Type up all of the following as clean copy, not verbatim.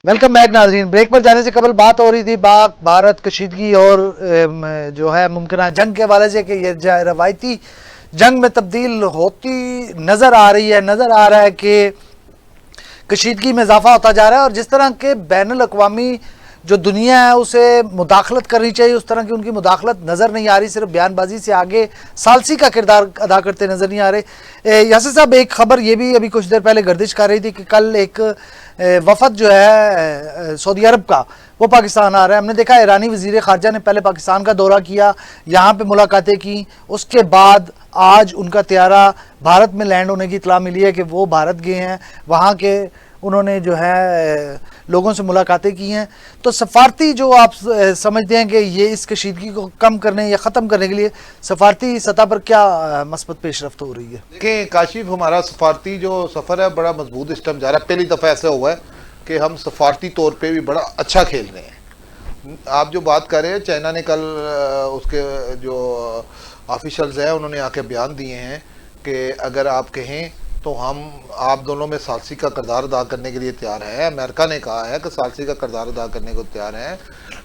Welcome back नाजरीन। Break पर जाने से कबल बात हो रही थी भारत कशीदगी और जो है मुमकिन जंग के हवाले से कि ये रवायती जंग में तब्दील होती नज़र आ रही है। नज़र आ रहा है कि कशीदगी में इजाफा होता जा रहा है और जिस तरह के बैनुल अक़वामी जो दुनिया है उसे मुदाखलत करनी चाहिए उस तरह की उनकी मुदाखलत नज़र नहीं आ रही। सिर्फ बयानबाजी से आगे सालसी का किरदार अदा करते नज़र नहीं आ रहे। यासिर साहब, एक खबर ये भी अभी कुछ देर पहले गर्दिश कर रही थी कि कल एक वफद जो है सऊदी अरब का वो पाकिस्तान आ रहा है। हमने देखा ईरानी वज़ीर ख़ारजा ने पहले पाकिस्तान का दौरा किया, यहाँ पे मुलाकातें की, उसके बाद आज उनका त्यारा भारत में लैंड होने की इत्तला मिली है कि वो भारत गए हैं, वहाँ के उन्होंने जो है लोगों से मुलाकातें की हैं। तो सफारती जो आप समझते हैं कि ये इस कशीदगी को कम करने या ख़त्म करने के लिए सफारती सतह पर क्या मस्बत पेशरफ्त हो रही है? देखिए काशिफ, हमारा सफारती जो सफ़र है बड़ा मजबूत इस टाइम जा रहा है। पहली दफ़ा ऐसा हुआ है कि हम सफारती तौर पे भी बड़ा अच्छा खेल रहे हैं। आप जो बात कर रहे हैं, चाइना ने कल उसके जो ऑफिशल्स हैं उन्होंने आके बयान दिए हैं कि अगर आप कहें तो हम आप दोनों में सालसी का किरदार अदा करने के लिए तैयार है। अमेरिका ने कहा है कि सालसी का किरदार अदा करने को तैयार है,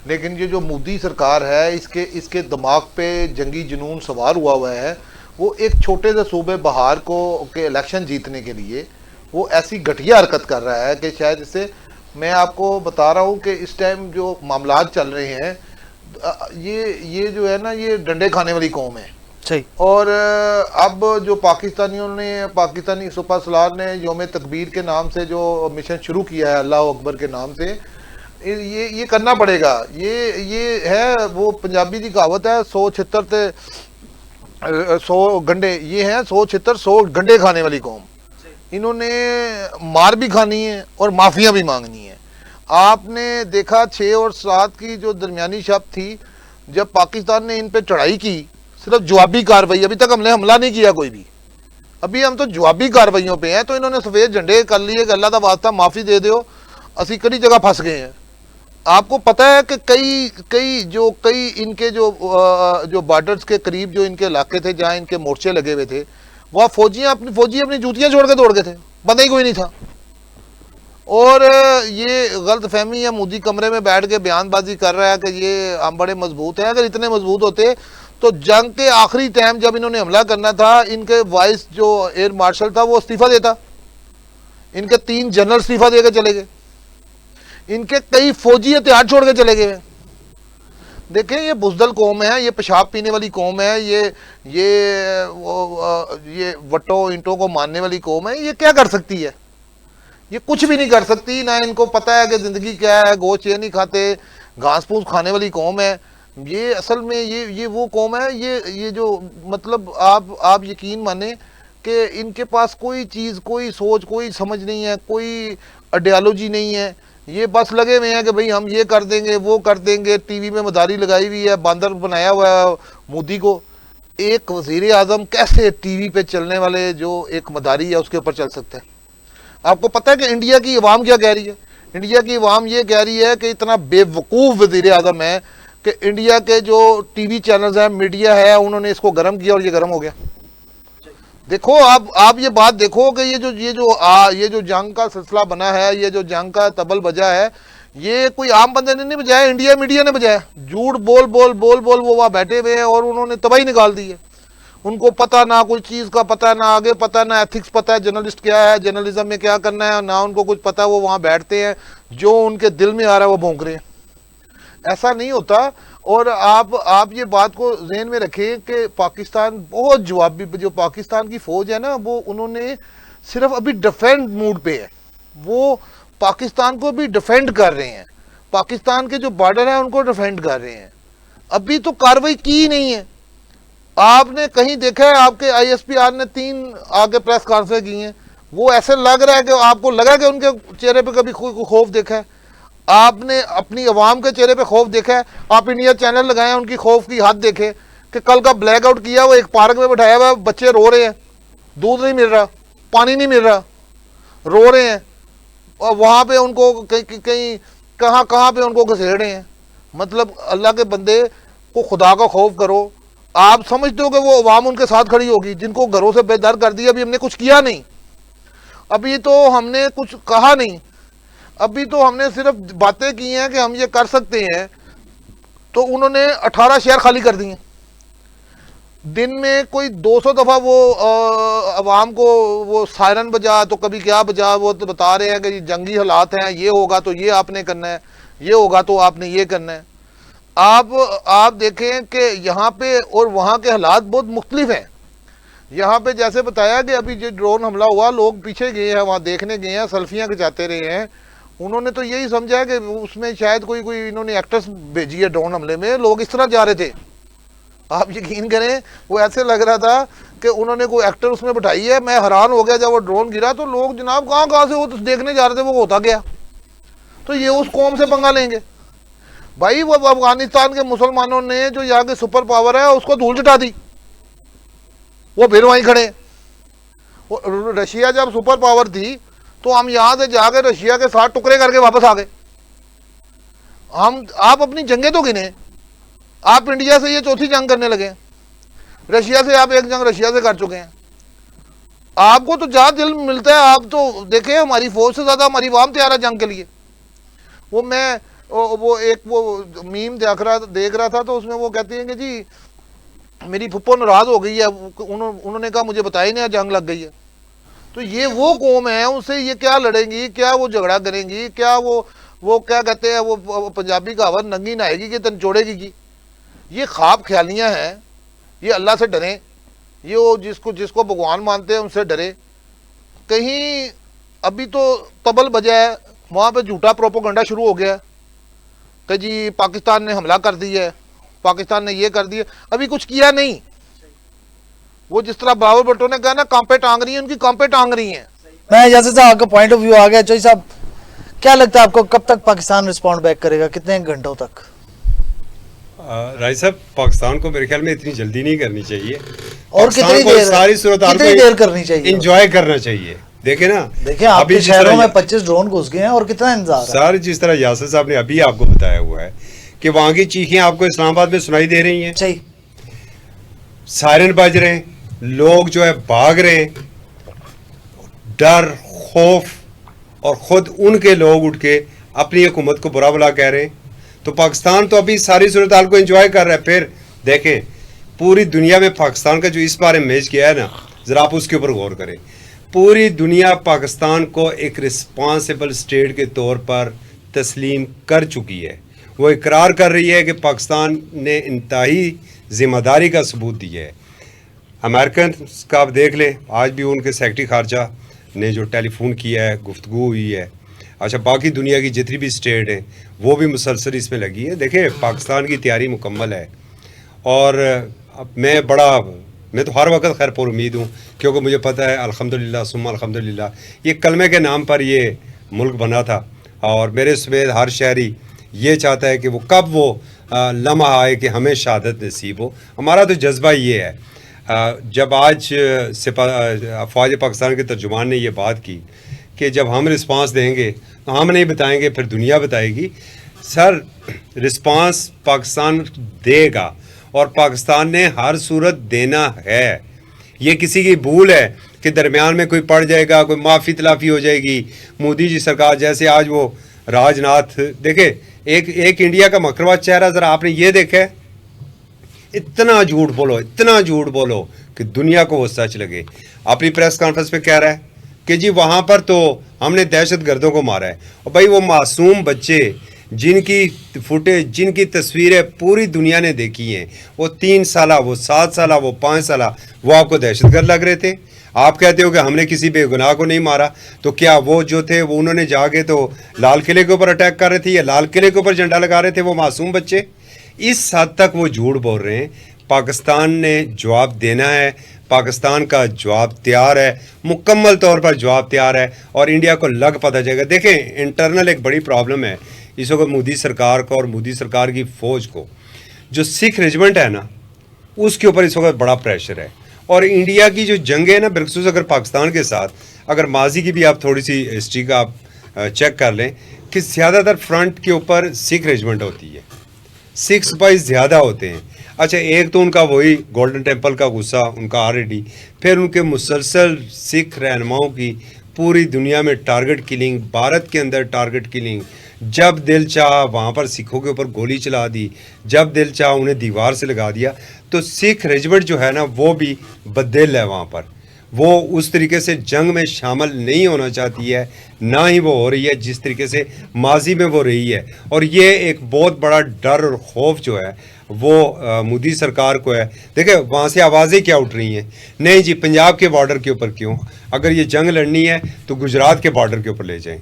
लेकिन ये जो मोदी सरकार है इसके दिमाग पे जंगी जुनून सवार हुआ है। वो एक छोटे से सूबे बहार को के इलेक्शन जीतने के लिए वो ऐसी घटिया हरकत कर रहा है कि शायद इससे, मैं आपको बता रहा हूँ कि इस टाइम जो मामलात चल रहे हैं, ये जो है ना, ये डंडे खाने वाली कौम है। सही। और अब जो पाकिस्तानी सुपर सलार ने योम तकबीर के नाम से जो मिशन शुरू किया है, अल्लाह अकबर के नाम से, ये करना पड़ेगा। ये है वो पंजाबी की कहावत है, 100 छितर ते 100 गंडे। ये है 100 छितर 100 गंडे खाने वाली कौम। इन्होंने मार भी खानी है और माफिया भी मांगनी है। आपने देखा 6 और 7 की जो दरमियानी शब थी, जब पाकिस्तान ने इन पे चढ़ाई की, सिर्फ जवाबी कार्रवाई, अभी तक हमने हमला नहीं किया कोई भी, अभी हम तो जवाबी कार्रवाइयों पे हैं। तो इन्होंने सफेद झंडे कर लिए कि अल्लाह का वास्ता माफ़ी दे दो, असी कई जगह फंस गए हैं। आपको पता है कि कई इनके जो बॉर्डर्स के करीब जो इनके इलाके थे जहाँ इनके मोर्चे लगे हुए थे, वहाँ फौजी अपनी जूतियाँ छोड़ के दौड़ गए थे, बंदा ही कोई नहीं था। और ये गलत फहमी है, मोदी कमरे में बैठ के बयानबाजी कर रहा है कि ये हम बड़े मजबूत हैं। अगर इतने मजबूत होते तो जंग के आखिरी टाइम जब इन्होंने हमला करना था, इनके वाइस जो एयर मार्शल था वो इस्तीफा देता। इनके 3 जनरल इस्तीफा देकर चले गए, इनके कई फौजी हथियार छोड़ के चले गए। देखें, ये बुजदल कौम है, ये पेशाब पीने वाली कौम है, ये वटो ईंटों को मारने वाली कौम है। ये क्या कर सकती है? ये कुछ भी नहीं कर सकती। ना इनको पता है कि ज़िंदगी क्या है, गोश्त ये नहीं खाते, घास फूस खाने वाली कौम है। ये असल में ये वो कौम है, ये जो मतलब आप यकीन माने कि इनके पास कोई चीज़, कोई सोच, कोई समझ नहीं है, कोई आइडियालॉजी नहीं है। ये बस लगे हुए हैं कि भाई हम ये कर देंगे, वो कर देंगे। टीवी में मदारी लगाई हुई है, बांदर बनाया हुआ है मोदी को। एक वज़ीर आज़म कैसे टीवी पे चलने वाले जो एक मदारी है उसके ऊपर चल सकता है? आपको पता है कि इंडिया की अवाम क्या कह रही है? इंडिया की अवाम ये कह रही है कि इतना बेवकूफ़ वज़ीर आज़म है कि इंडिया के जो टीवी चैनल्स हैं, मीडिया है, उन्होंने इसको गर्म किया और ये गर्म हो गया। देखो, आप ये बात देखो कि ये जो जंग का सिलसिला बना है, ये जो जंग का तबल बजा है, ये कोई आम बंदे ने नहीं बजाया, इंडिया मीडिया ने बजाया। झूठ बोल बोल बोल बोल वो वहाँ बैठे हुए हैं और उन्होंने तबाही निकाल दी है। उनको पता ना कोई चीज़ का पता, ना आगे पता, ना एथिक्स पता है, जर्नलिस्ट क्या है, जर्नलिज्म में क्या करना है, ना उनको कुछ पता। वो वहाँ बैठते हैं, जो उनके दिल में आ रहा है वो भौंक रहे हैं। ऐसा नहीं होता। और आप ये बात को ज़हन में रखें कि पाकिस्तान बहुत जवाबी, जो पाकिस्तान की फ़ौज है ना, वो उन्होंने सिर्फ अभी डिफेंड मूड पे है। वो पाकिस्तान को भी डिफेंड कर रहे हैं, पाकिस्तान के जो बॉर्डर है उनको डिफेंड कर रहे हैं। अभी तो कार्रवाई की ही नहीं है। आपने कहीं देखा है आपके ISPR ने 3 आगे प्रेस कॉन्फ्रेंस की हैं? वो ऐसे लग रहा है कि आपको लगा कि उनके चेहरे पे कभी खौफ देखा है? आपने अपनी आवाम के चेहरे पे खौफ देखा है? आप इंडिया चैनल लगाए, उनकी खौफ की हद देखे कि कल का ब्लैकआउट किया, वो एक पार्क में बैठाया हुआ है, बच्चे रो रहे हैं, दूध नहीं मिल रहा, पानी नहीं मिल रहा, रो रहे हैं, और वहाँ पे उनको कहीं कहाँ पे उनको घसेड़ रहे हैं। मतलब अल्लाह के बंदे को खुदा का खौफ करो। आप समझते हो कि वो अवाम उनके साथ खड़ी होगी जिनको घरों से बेदर कर दिया? अभी हमने कुछ किया नहीं, अभी तो हमने कुछ कहा नहीं। अभी तो हमने सिर्फ बातें की हैं कि हम ये कर सकते हैं, तो उन्होंने 18 शहर खाली कर दिए। दिन में कोई 200 दफ़ा वो अवाम को वो सायरन बजा तो कभी क्या बजा, वो तो बता रहे हैं कि जंगी हालात हैं, ये होगा तो ये आपने करना है, ये होगा तो आपने ये करना है। आप देखें कि यहाँ पे और वहाँ के हालात बहुत मुख्तलिफ हैं। यहाँ पे जैसे बताया कि अभी जो ड्रोन हमला हुआ, लोग पीछे गए हैं, वहाँ देखने गए हैं, सेल्फियाँ खिंचाते रहे हैं। उन्होंने तो यही समझा कि उसमें शायद कोई इन्होंने एक्ट्रेस भेजी है ड्रोन हमले में, लोग इस तरह जा रहे थे। आप यकीन करें, वो ऐसे लग रहा था कि उन्होंने कोई एक्टर उसमें बैठाई है। मैं हैरान हो गया जब वो ड्रोन गिरा तो लोग जनाब कहाँ से वो तो देखने जा रहे थे, वो होता गया। तो ये उस कौम से पंगा लेंगे भाई। वो अफगानिस्तान के मुसलमानों ने जो यहाँ के सुपर पावर है उसको धूल चटा दी, वो फिर वहीं खड़े। रशिया जब सुपर पावर थी तो हम यहाँ से जाके रशिया के साथ टुकड़े करके वापस आ गए। आप अपनी जंगें तो गिने, आप इंडिया से ये चौथी जंग करने लगे। रशिया से आप एक जंग रशिया से कर चुके हैं। आपको तो जहाँ दिल मिलता है आप तो देखें, हमारी फौज से ज़्यादा हमारी वाम तैयार है जंग के लिए। वो मैं वो एक वो मीम देख रहा था तो उसमें वो कहती हैं कि जी मेरी फुप्पो नाराज़ हो गई है, उन्होंने कहा मुझे बताया नहीं जंग लग गई है। तो ये वो कौम है, उनसे ये क्या लड़ेंगी, क्या वो झगड़ा करेंगी, क्या वो क्या कहते हैं वो पंजाबी कहावत नंगी नहाएगी कि तन जोड़ेगी की। ये ख्वाब ख्यालियाँ हैं। ये अल्लाह से डरें, ये वो जिसको भगवान मानते हैं उनसे डरे। कहीं अभी तो तबल बजा है, वहाँ पे झूठा प्रोपोगंडा शुरू हो गया कि जी पाकिस्तान ने हमला कर दिया है, पाकिस्तान ने ये कर दिया। अभी कुछ किया नहीं। वो जिस तरह बाबर भुट्टो ने कहा ना, कांपे टांग रही हैं, उनकी कांपे टांग रही हैं। मैं जैसे साहब आपका पॉइंट ऑफ व्यू आ गया। चौधरी साहब, क्या लगता है आपको कब तक पाकिस्तान रिस्पॉन्ड बैक करेगा, कितने घंटों तक? राय साहब, पाकिस्तान को मेरे ख्याल में इतनी जल्दी नहीं करनी चाहिए, और कितनी देर करनी चाहिए, एंजॉय करना चाहिए। देखे ना, देखिए आपके शहरों में 25 ड्रोन घुस गए हैं और कितना इंतजार है। सर, जिस तरह यासर साहब ने अभी आपको बताया हुआ है कि वहां की चीखें आपको इस्लामाबाद में सुनाई दे रही हैं, सही, सायरन बज रहे हैं, लोग जो है भाग रहे हैं, डर खौफ, और खुद उनके लोग उठ के अपनी हुकूमत को बुरा भला कह रहे हैं। तो पाकिस्तान तो अभी सारी सूरत हाल को एंजॉय कर रहा है। फिर देखें, पूरी दुनिया में पाकिस्तान का जो इस बार मैच किया है ना, जरा आप उसके ऊपर गौर करें। पूरी दुनिया पाकिस्तान को एक रिस्पॉन्सिबल स्टेट के तौर पर तस्लीम कर चुकी है। वो इकरार कर रही है कि पाकिस्तान ने इंतहाई जिम्मेदारी का सबूत दिया है। अमेरिकन का आप देख लें, आज भी उनके सेक्रेटरी खारजा ने जो टेलीफोन किया है, गुफ्तगू हुई है। अच्छा, बाकी दुनिया की जितनी भी स्टेट हैं वो भी मुसलसल इसमें लगी है। देखिए, पाकिस्तान की तैयारी मुकम्मल है और अब मैं तो हर वक्त खैर पर उम्मीद हूँ, क्योंकि मुझे पता है अल्हम्दुलिल्लाह सुम्मा अल्हम्दुलिल्लाह ये कलमे के नाम पर ये मुल्क बना था। और मेरे समेत हर शहरी ये चाहता है कि वो कब वो लम्हा आए कि हमें शहादत नसीब हो। हमारा तो जज्बा ये है। जब आज अफवाज पाकिस्तान के तर्जुमान ने ये बात की कि जब हम रिस्पांस देंगे तो हम नहीं बताएंगे, फिर दुनिया बताएगी। सर, रिस्पांस पाकिस्तान देगा और पाकिस्तान ने हर सूरत देना है। ये किसी की भूल है कि दरमियान में कोई पड़ जाएगा, कोई माफ़ी तलाफ़ी हो जाएगी। मोदी जी सरकार जैसे आज वो राजनाथ, देखे एक इंडिया का मकरवा चेहरा, ज़रा आपने ये देखा है, इतना झूठ बोलो कि दुनिया को वो सच लगे। अपनी प्रेस कॉन्फ्रेंस में कह रहा है कि जी वहाँ पर तो हमने दहशत गर्दों को मारा है। और भाई वो मासूम बच्चे जिनकी फुटेज, जिनकी तस्वीरें पूरी दुनिया ने देखी हैं, वो 3 साला, वो 7 साला, वो 5 साला, वो आपको दहशतगर्द लग रहे थे। आप कहते हो कि हमने किसी बेगुनाह को नहीं मारा, तो क्या वो जो थे वो उन्होंने जाके तो लाल किले के ऊपर अटैक कर रहे थे या लाल किले के ऊपर झंडा लगा रहे थे वो मासूम बच्चे? इस हद तक वो झूठ बोल रहे हैं। पाकिस्तान ने जवाब देना है, पाकिस्तान का जवाब तैयार है, मुकम्मल तौर पर जवाब तैयार है और इंडिया को लग पता जाएगा। देखें, इंटरनल एक बड़ी प्रॉब्लम है इस वक्त मोदी सरकार को और मोदी सरकार की फ़ौज को। जो सिख रेजिमेंट है ना, उसके ऊपर इस वक्त बड़ा प्रेशर है। और इंडिया की जो जंग है ना, बिलखुसूस अगर पाकिस्तान के साथ, अगर माजी की भी आप थोड़ी सी हिस्ट्री का आप चेक कर लें कि ज़्यादातर फ्रंट के ऊपर सिख रेजिमेंट होती है, 6 बाई ज़्यादा होते हैं। अच्छा, एक तो उनका वही गोल्डन टेम्पल का गुस्सा उनका ऑलरेडी, फिर उनके मुसलसल सिख रहनुमाओं की पूरी दुनिया में टारगेट किलिंग, भारत के अंदर टारगेट किलिंग, जब दिल चाह वहाँ पर सिखों के ऊपर गोली चला दी, जब दिल चाह उन्हें दीवार से लगा दिया। तो सिख रेजिमेंट जो है ना वो भी बददिल है, वहाँ पर वो उस तरीके से जंग में शामिल नहीं होना चाहती है, ना ही वो हो रही है जिस तरीके से माजी में वो रही है। और ये एक बहुत बड़ा डर और खौफ जो है वो मोदी सरकार को है। देखिए वहाँ से आवाज़ें क्या उठ रही हैं, नहीं जी पंजाब के बॉर्डर के ऊपर क्यों, अगर ये जंग लड़नी है तो गुजरात के बॉर्डर के ऊपर ले जाएं।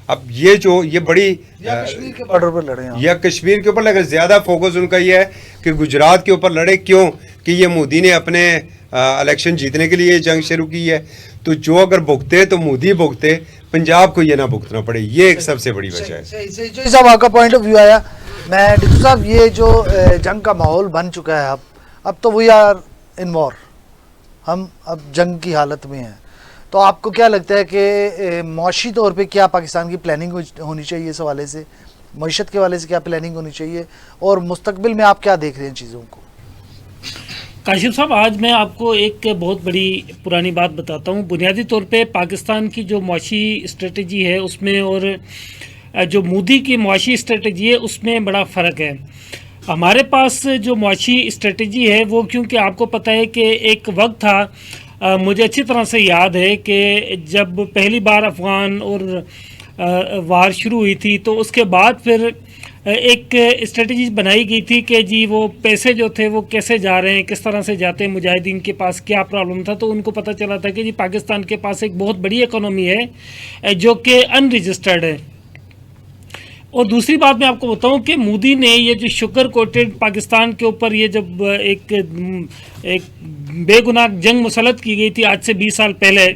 अब ये बड़ी या कश्मीर के बॉर्डर पर लड़े हैं, या कश्मीर के ऊपर लगे, ज़्यादा फोकस उनका ये है कि गुजरात के ऊपर लड़े। क्यों कि ये मोदी ने अपने इलेक्शन जीतने के लिए जंग शुरू की है, तो जो अगर भुगते तो मोदी भुगते, पंजाब को ये ना भुगतना पड़े, ये एक सबसे बड़ी वजह है। सही जो साहब आपका पॉइंट ऑफ व्यू आया। मैं डिप्टी साहब, ये जो जंग का माहौल बन चुका है, अब तो वी आर इन वॉर, हम अब जंग की हालत में हैं, तो आपको क्या लगता है कि मौशी तौर पे क्या पाकिस्तान की प्लानिंग होनी चाहिए इस हवाले से, मईशत के हवाले से क्या प्लानिंग होनी चाहिए, और मुस्तकबिल में आप क्या देख रहे हैं चीज़ों को? काशिफ साहब, आज मैं आपको एक बहुत बड़ी पुरानी बात बताता हूँ। बुनियादी तौर पे पाकिस्तान की जो मुआशी स्ट्रेटजी है उसमें और जो मोदी की मुआशी स्ट्रेटजी है उसमें बड़ा फ़र्क है। हमारे पास जो मुआशी स्ट्रेटजी है वो, क्योंकि आपको पता है कि एक वक्त था, मुझे अच्छी तरह से याद है कि जब पहली बार अफ़गान और वार शुरू हुई थी तो उसके बाद फिर एक स्ट्रेटजी बनाई गई थी कि जी वो पैसे जो थे वो कैसे जा रहे हैं, किस तरह से जाते हैं, मुजाहिदीन के पास क्या प्रॉब्लम था। तो उनको पता चला था कि जी पाकिस्तान के पास एक बहुत बड़ी इकोनॉमी है जो कि अनरजिस्टर्ड है। और दूसरी बात मैं आपको बताऊं कि मोदी ने ये जो शुगर कोटेड पाकिस्तान के ऊपर ये जब एक बेगुनाह जंग मुसल्लत की गई थी आज से 20 साल पहले,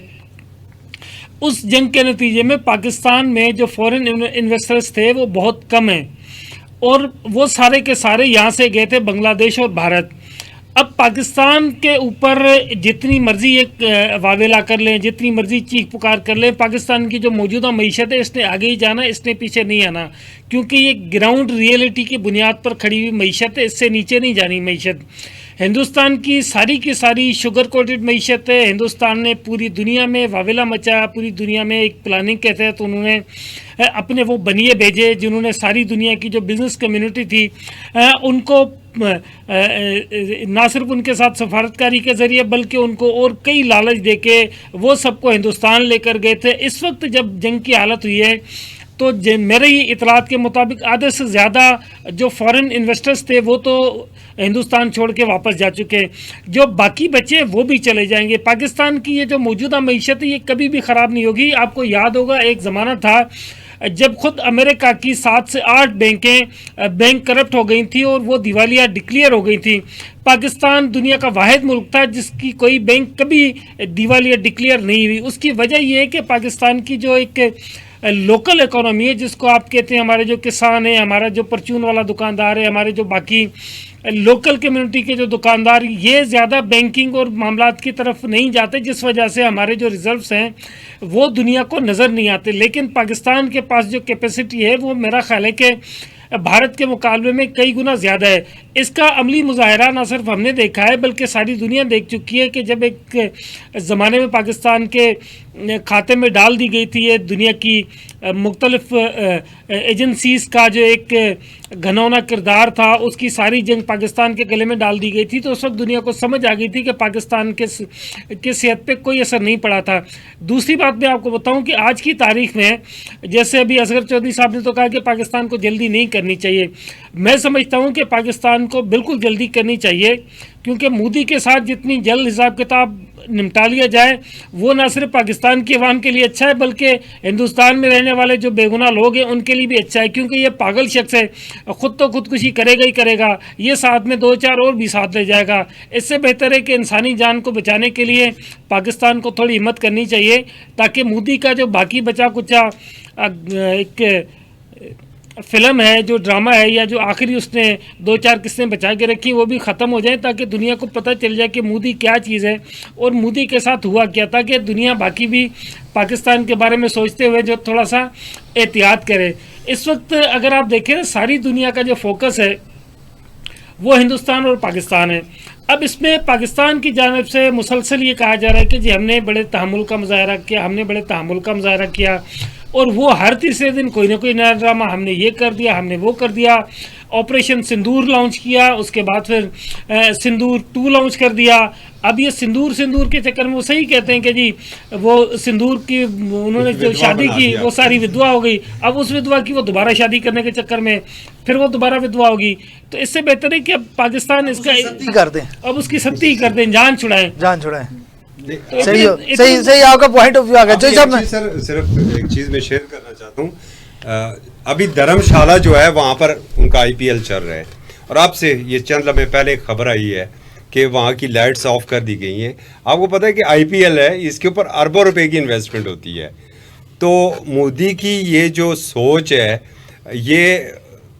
उस जंग के नतीजे में पाकिस्तान में जो फॉरेन इन्वेस्टर्स थे वो बहुत कम हैं और वो सारे के सारे यहाँ से गए थे बांग्लादेश और भारत। अब पाकिस्तान के ऊपर जितनी मर्जी एक वावेला कर लें, जितनी मर्जी चीख पुकार कर लें, पाकिस्तान की जो मौजूदा मीशत है इसने आगे ही जाना, इसने पीछे नहीं आना, क्योंकि ये ग्राउंड रियलिटी की बुनियाद पर खड़ी हुई मीशत है, इससे नीचे नहीं जानी मीशत। हिंदुस्तान की सारी शुगर कोटेड मीशत है। हिंदुस्तान ने पूरी दुनिया में वावेला मचाया, पूरी दुनिया में एक प्लानिंग के तहत उन्होंने अपने वो बनिए भेजे जिन्होंने सारी दुनिया की जो बिज़नेस कम्युनिटी थी उनको ना सिर्फ उनके साथ सफारतकारी के ज़रिए बल्कि उनको और कई लालच देके वो सबको हिंदुस्तान लेकर गए थे। इस वक्त जब जंग की हालत हुई है तो मेरे ही इतलात के मुताबिक आधे से ज़्यादा जो फॉरेन इन्वेस्टर्स थे वो तो हिंदुस्तान छोड़ के वापस जा चुके, जो बाकी बचे वो भी चले जाएंगे। पाकिस्तान की ये जो मौजूदा मीशत है ये कभी भी ख़राब नहीं होगी। आपको याद होगा एक ज़माना था जब खुद अमेरिका की 7 से 8 बैंक करप्ट हो गई थी और वो दिवालिया डिक्लेयर हो गई थी। पाकिस्तान दुनिया का वाहिद मुल्क था जिसकी कोई बैंक कभी दिवालिया डिक्लेयर नहीं हुई। उसकी वजह ये है कि पाकिस्तान की जो एक लोकल इकोनॉमी है, जिसको आप कहते हैं हमारे जो किसान हैं, हमारा जो परचून वाला दुकानदार है, हमारे जो बाकी लोकल कम्युनिटी के जो दुकानदार, ये ज़्यादा बैंकिंग और मामलात की तरफ नहीं जाते, जिस वजह से हमारे जो रिजर्व्स हैं वो दुनिया को नज़र नहीं आते। लेकिन पाकिस्तान के पास जो कैपेसिटी है वो मेरा ख्याल है कि भारत के मुकाबले में कई गुना ज़्यादा है। इसका अमली मुजाहरा ना सिर्फ हमने देखा है बल्कि सारी दुनिया देख चुकी है कि जब एक ज़माने में पाकिस्तान के खाते में डाल दी गई थी ये दुनिया की मुख्तलिफ एजेंसीज़ का जो एक घनौना किरदार था, उसकी सारी जंग पाकिस्तान के गले में डाल दी गई थी, तो उस वक्त दुनिया को समझ आ गई थी कि पाकिस्तान के सेहत पे कोई असर नहीं पड़ा था। दूसरी बात मैं आपको बताऊं कि आज की तारीख में, जैसे अभी असगर चौधरी साहब ने तो कहा कि पाकिस्तान को जल्दी नहीं करनी चाहिए, मैं समझता हूं कि पाकिस्तान को बिल्कुल जल्दी करनी चाहिए, क्योंकि मोदी के साथ जितनी जल्द हिसाब किताब निपटा लिया जाए वो ना सिर्फ पाकिस्तान की अवाम के लिए अच्छा है बल्कि हिंदुस्तान में रहने वाले जो बेगुनाह लोग हैं उनके लिए भी अच्छा है। क्योंकि ये पागल शख्स है, खुद तो खुदकुशी करेगा ही करेगा, ये साथ में 2-4 और भी साथ ले जाएगा। इससे बेहतर है कि इंसानी जान को बचाने के लिए पाकिस्तान को थोड़ी हिम्मत करनी चाहिए, ताकि मोदी का जो बाकी बचा कुचा एक फिल्म है, जो ड्रामा है, या जो आखिरी उसने 2-4 किस्सें बचा के रखी वो भी ख़त्म हो जाए, ताकि दुनिया को पता चल जाए कि मोदी क्या चीज़ है और मोदी के साथ हुआ क्या, ताकि दुनिया बाकी भी पाकिस्तान के बारे में सोचते हुए जो थोड़ा सा एहतियात करे। इस वक्त अगर आप देखें सारी दुनिया का जो फोकस है वो हिंदुस्तान और पाकिस्तान है। अब इसमें पाकिस्तान की जानिब से मुसलसल ये कहा जा रहा है कि जी हमने बड़े तहम्मुल का मुजाहरा किया, हमने बड़े तहम्मुल का मुजाहरा किया, और वो हर तीसरे दिन कोई ना कोई नया ड्रामा, हमने ये कर दिया, हमने वो कर दिया। ऑपरेशन सिंदूर लॉन्च किया, उसके बाद फिर सिंदूर 2 लॉन्च कर दिया। अब ये सिंदूर के चक्कर में वो सही कहते हैं कि जी वो सिंदूर की उन्होंने जो शादी की वो सारी विधवा हो गई। अब उस विधवा की वो दोबारा शादी करने के चक्कर में फिर वो दोबारा विधवा होगी। तो इससे बेहतर है कि अब पाकिस्तान इसका सख्ती कर दें, अब उसकी सख्ती कर दें, जान छुड़ाएं। जान छुड़ाएं। तो सही इतने- सही सही आपका पॉइंट ऑफ व्यू आ गया। अभी जैसे एक चीज़ सर सिर्फ एक चीज़ मैं शेयर करना चाहता हूँ। अभी धर्मशाला जो है वहाँ पर उनका IPL चल रहा है, और आपसे ये चंद लम्हे पहले एक खबर आई है कि वहाँ की लाइट्स ऑफ कर दी गई हैं। आपको पता है कि IPL है, इसके ऊपर अरबों रुपए की इन्वेस्टमेंट होती है। तो मोदी की ये जो सोच है ये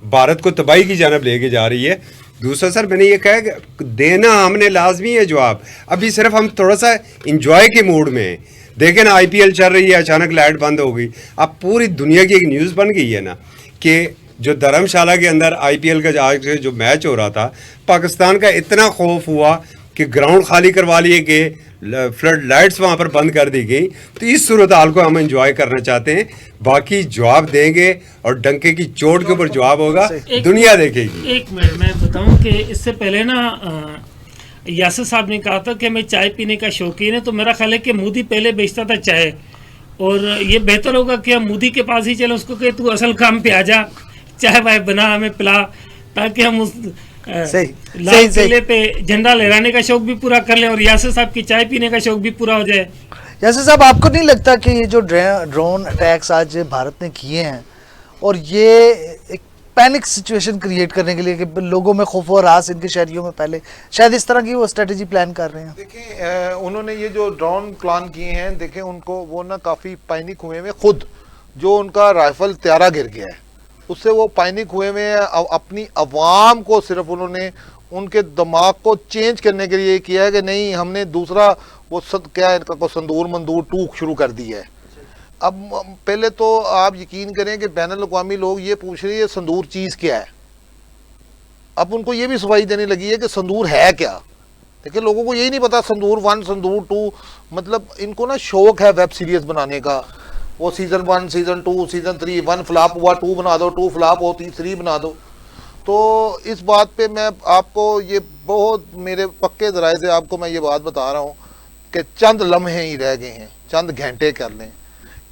भारत को तबाही की जानब लेके जा रही है। दूसरा सर मैंने ये कहा कि देना हमने लाजमी है जवाब, अभी सिर्फ हम थोड़ा सा इंजॉय के मूड में हैं। देखें ना IPL चल रही है, अचानक लाइट बंद हो गई। अब पूरी दुनिया की एक न्यूज़ बन गई है ना कि जो धर्मशाला के अंदर IPL का आज जो मैच हो रहा था, पाकिस्तान का इतना खौफ हुआ कि ग्राउंड खाली करवा लिए कि फ्लड लाइट्स वहाँ पर बंद कर दी गई। तो इस सूरत हाल को हम एंजॉय करना चाहते हैं, बाकी जवाब देंगे और डंके की चोट के ऊपर जवाब होगा, दुनिया देखेगी। एक मिनट मैं बताऊं कि इससे पहले ना यासिर साहब ने कहा था कि मैं चाय पीने का शौकीन है, तो मेरा ख्याल है कि मोदी पहले बेचता था चाय, और ये बेहतर होगा कि हम मोदी के पास ही चले, उसको कहे तू असल काम पे आ जा, चाय वाय बना हमें पिला, ताकि हम उस लाल किले पे झंडा लहराने का शौक भी पूरा कर लें और यासिर साहब की चाय पीने का शौक भी पूरा हो जाए। यासिर साहब, आपको नहीं लगता कि ये जो ड्रोन अटैक्स आज भारत ने किए हैं और ये एक पैनिक सिचुएशन क्रिएट करने के लिए कि लोगों में खौफ और रास इनके शहरियों में पहले, शायद इस तरह की वो स्ट्रेटजी प्लान कर रहे हैं? देखिए उन्होंने ये जो ड्रोन प्लान किए हैं, देखें उनको वो ना काफ़ी पैनिक हुए में, खुद जो उनका राइफल त्यारा गिर गया है उससे वो पैनिक हुए में अपनी अवाम को सिर्फ उन्होंने उनके दिमाग को चेंज करने के लिए किया है कि नहीं हमने दूसरा वो क्या है इनका संदूर मंदूर 2 शुरू कर दी है। अब पहले तो आप यकीन करें कि बैनुल अक़वामी लोग ये पूछ रहे हैं संदूर चीज़ क्या है। अब उनको ये भी सफाई देने लगी है कि संदूर है क्या। देखिए लोगों को यही नहीं पता संदूर 1 संदूर 2, मतलब इनको ना शौक है वेब सीरीज बनाने का। वो सीज़न 1 सीज़न 2 सीज़न 3, 1 फ्लॉप हुआ 2 बना दो, 2 फ्लॉप होती 3 बना दो। तो इस बात पे मैं आपको ये बहुत मेरे पक्के ज़राए से आपको मैं ये बात बता रहा हूँ कि चंद लम्हे ही रह गए हैं, चंद घंटे कर लें,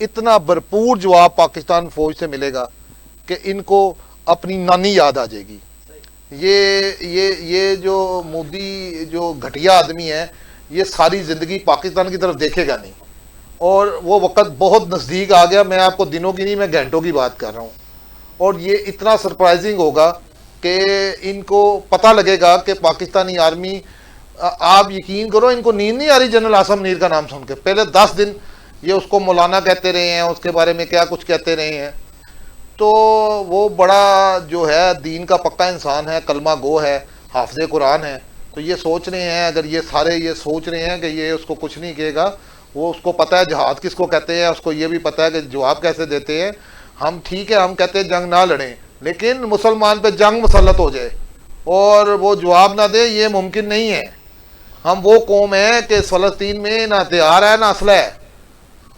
इतना भरपूर जवाब पाकिस्तान फ़ौज से मिलेगा कि इनको अपनी नानी याद आ जाएगी। ये जो मोदी जो घटिया आदमी है ये सारी ज़िंदगी पाकिस्तान की तरफ देखेगा नहीं, और वो वक्त बहुत नज़दीक आ गया। मैं आपको दिनों की नहीं, मैं घंटों की बात कर रहा हूँ। और ये इतना सरप्राइजिंग होगा कि इनको पता लगेगा कि पाकिस्तानी आर्मी, आप यकीन करो इनको नींद नहीं आ रही जनरल आसम मुनीर का नाम सुन के। पहले 10 दिन ये उसको मौलाना कहते रहे हैं, उसके बारे में क्या कुछ कहते रहे हैं। तो वो बड़ा जो है दीन का पक्का इंसान है, कलमा गो है, हाफिज़ कुरान है। तो ये सोच रहे हैं, अगर ये सारे ये सोच रहे हैं कि ये उसको कुछ नहीं कहेगा, वो उसको पता है जहाद किसको कहते हैं, उसको ये भी पता है कि जवाब कैसे देते हैं। हम ठीक है, हम कहते हैं जंग ना लड़ें, लेकिन मुसलमान पे जंग मुसल्लत हो जाए और वो जवाब ना दे, ये मुमकिन नहीं है। हम वो कौम है कि फ़लस्तीन में ना हथियार है ना असला है,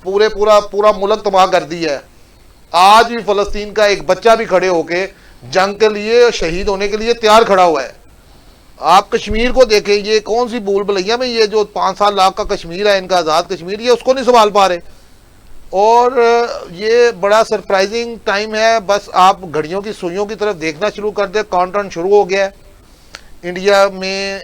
पूरा मुल्क तबाह कर दिया है। आज भी फ़लस्तीन का एक बच्चा भी खड़े होके जंग के लिए, शहीद होने के लिए तैयार खड़ा हुआ है। आप कश्मीर को देखें, ये कौन सी भूल भुलैया में ये जो 5-7 लाख का कश्मीर है इनका आज़ाद कश्मीर, ये उसको नहीं संभाल पा रहे। और ये बड़ा सरप्राइजिंग टाइम है। बस आप घड़ियों की सुइयों की तरफ देखना शुरू कर दे, काउंटडाउन शुरू हो गया है इंडिया में।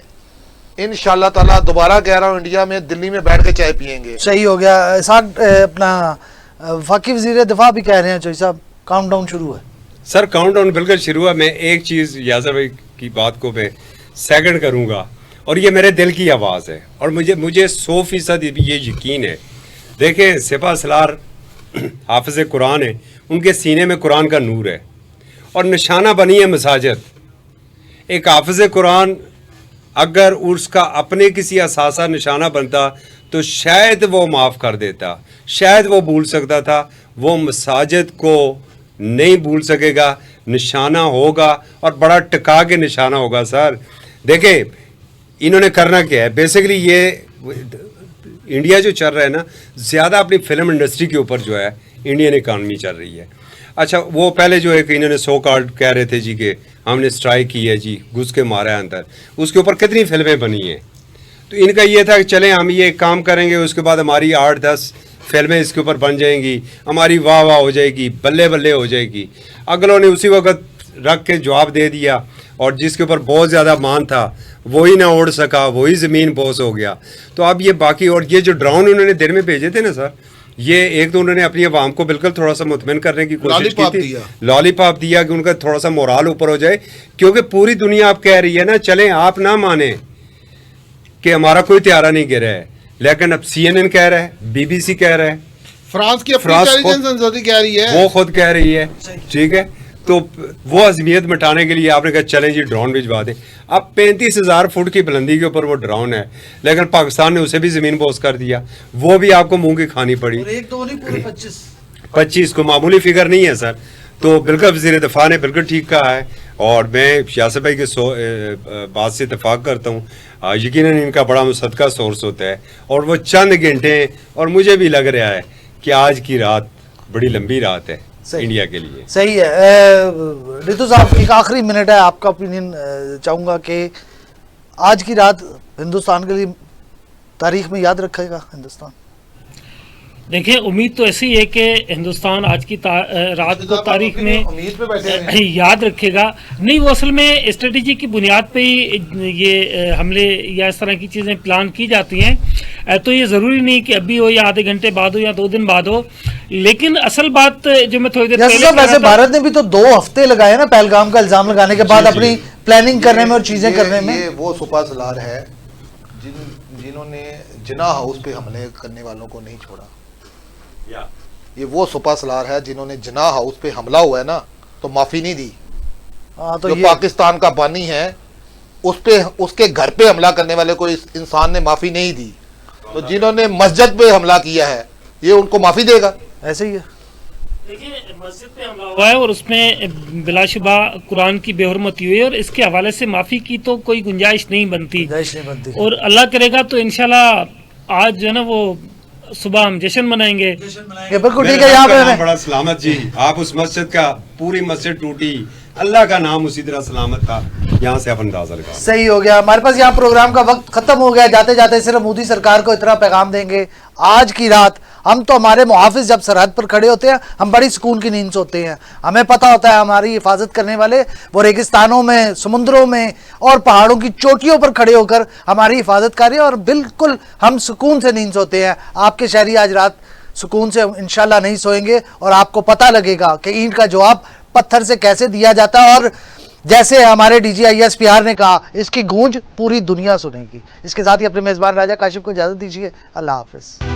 इंशाल्लाह ताला दोबारा कह रहा हूँ, इंडिया में दिल्ली में बैठ के चाय पियेंगे। सही हो गया। अपना वफ़ाकी वज़ीर दिफा भी कह रहे हैं चौधरी साहब काउंटडाउन शुरू है। सर काउंटडाउन बिल्कुल शुरू है। मैं एक चीज़ यासर भाई की बात को मैं सेकंड करूंगा, और ये मेरे दिल की आवाज़ है और मुझे 100% ये यकीन है। देखें सिपा सलार हाफिज़ कुरान है, उनके सीने में कुरान का नूर है और निशाना बनी है मसाजिद। एक हाफिज़ कुरान अगर उसका अपने किसी असासा निशाना बनता तो शायद वो माफ़ कर देता, शायद वो भूल सकता था। वो मसाजिद को नहीं भूल सकेगा, निशाना होगा और बड़ा टिका के निशाना होगा। सर देखें इन्होंने करना क्या है बेसिकली, ये इंडिया जो चल रहा है ना, ज़्यादा अपनी फिल्म इंडस्ट्री के ऊपर जो है इंडियन इकानमी चल रही है। अच्छा, वो पहले जो है कि इन्होंने सो कार्ड कह रहे थे जी कि हमने स्ट्राइक की है जी, घुस के मारा है अंदर, उसके ऊपर कितनी फिल्में बनी हैं। तो इनका ये था कि चलें हम ये काम करेंगे, उसके बाद हमारी 8-10 फिल्में इसके ऊपर बन जाएंगी, हमारी वाह वाह हो जाएगी, बल्ले बल्ले हो जाएगी। अगलों ने उसी वक्त रख के जवाब दे दिया, और जिसके ऊपर बहुत ज़्यादा मान था वही ना उड़ सका, वही ज़मीन बोस हो गया। तो अब ये बाकी, और ये जो ड्रोन उन्होंने दिन में भेजे थे ना सर, ये एक तो उन्होंने अपनी आवाम को बिल्कुल थोड़ा सा मुतमिन करने की कोशिश की थी, लॉलीपॉप दिया कि उनका थोड़ा सा मोराल ऊपर हो जाए, क्योंकि पूरी दुनिया आप कह रही है ना चलें, आप ना माने कि हमारा कोई त्यारा नहीं गिरा है, लेकिन अब CNN कह रहा है, BBC कह रहा है, फ्रांस की इंटेलिजेंस कह रही है, वो खुद कह रही है, ठीक है। तो वो अजमियत मिटाने के लिए आपने कहा चलें जी ड्रोन भिजवा दें। अब 35,000 फुट की बुलंदी के ऊपर वो ड्रोन है, लेकिन पाकिस्तान ने उसे भी ज़मीन बोस कर दिया, वो भी आपको मुंह की खानी पड़ी। एक तो नहीं, पूरे 25 को मामूली फिगर नहीं है सर। तो बिल्कुल वज़ीर दफ़ा ने बिल्कुल ठीक कहा है, और मैं यासिर भाई के बात से इतफाक़ करता हूँ। यकीनन इनका बड़ा मुसद्दक़ा सोर्स होता है, और वो चंद घंटे, और मुझे भी लग रहा है कि आज की रात बड़ी लंबी रात है इंडिया के लिए। सही है। रितु साहब, एक आखिरी मिनट है, आपका ओपिनियन चाहूँगा कि आज की रात हिंदुस्तान के लिए तारीख में याद रखेगा हिंदुस्तान? देखिए, उम्मीद तो ऐसी है कि हिंदुस्तान आज की रात को तारीख में याद रखेगा। नहीं, वो असल में स्ट्रेटेजी की बुनियाद पे ही ये हमले या इस तरह की चीज़ें प्लान की जाती हैं। तो ये ज़रूरी नहीं कि अभी हो, या आधे घंटे बाद हो, या 2 दिन बाद हो। लेकिन असल बात जो मैं थोड़ी देर पहले वैसे भारत ने भी तो 2 हफ्ते लगाए ना पहलगाम का इल्जाम लगाने के बाद अपनी प्लानिंग करने में और चीजें करने में। ये वो सुपर सलार है जिन्होंने जिना हाउस पे हमले करने वालों को नहीं छोड़ा। ये वो सुपर सलार है जिन्होंने जिना हाउस पे हमला हुआ है ना, तो माफी नहीं दी। तो जो पाकिस्तान का बानी है उस पे, उसके घर पे हमला करने वाले को इस इंसान ने माफी नहीं दी। तो जिन्होंने मस्जिद पे हमला किया है ये उनको माफी देगा? ऐसे ही है। देखिए, मस्जिद पे हमला हुआ है और उसमें बिलाशुबा कुरान की बेहुरमती हुई है, और इसके हवाले से माफी की तो कोई गुंजाइश नहीं बनती। और अल्लाह करेगा तो इंशाल्लाह आज जो है ना वो सुबह हम जश्न मनाएंगे। बिल्कुल ठीक है। यहाँ पे बड़ा सलामत जी, आप उस मस्जिद का, पूरी मस्जिद टूटी, अल्लाह का नाम उसी तरह सलामत था, यहाँ से आप अंदाजा लगा। सही हो गया। हमारे पास यहाँ प्रोग्राम का वक्त खत्म हो गया। जाते जाते सिर्फ मोदी सरकार को इतना पैगाम देंगे, आज की रात हम तो हमारे मुहाफिज जब सरहद पर खड़े होते हैं हम बड़ी सुकून की नींद सोते हैं। हमें पता होता है हमारी हिफाजत करने वाले वो रेगिस्तानों में, समुद्रों में और पहाड़ों की चोटियों पर खड़े होकर हमारी हिफाजत कर रहे हैं, और बिल्कुल हम सुकून से नींद सोते हैं। आपके शहरी आज रात सुकून से इंशाल्लाह नहीं सोएंगे, और आपको पता लगेगा कि ईंट का जवाब पत्थर से कैसे दिया जाता है। और जैसे हमारे DGISPR ने कहा, इसकी गूंज पूरी दुनिया सुनेगी। इसके साथ ही अपने मेज़बान राजा काशिफ को इजाज़त दीजिए। अल्लाह हाफ़िज़।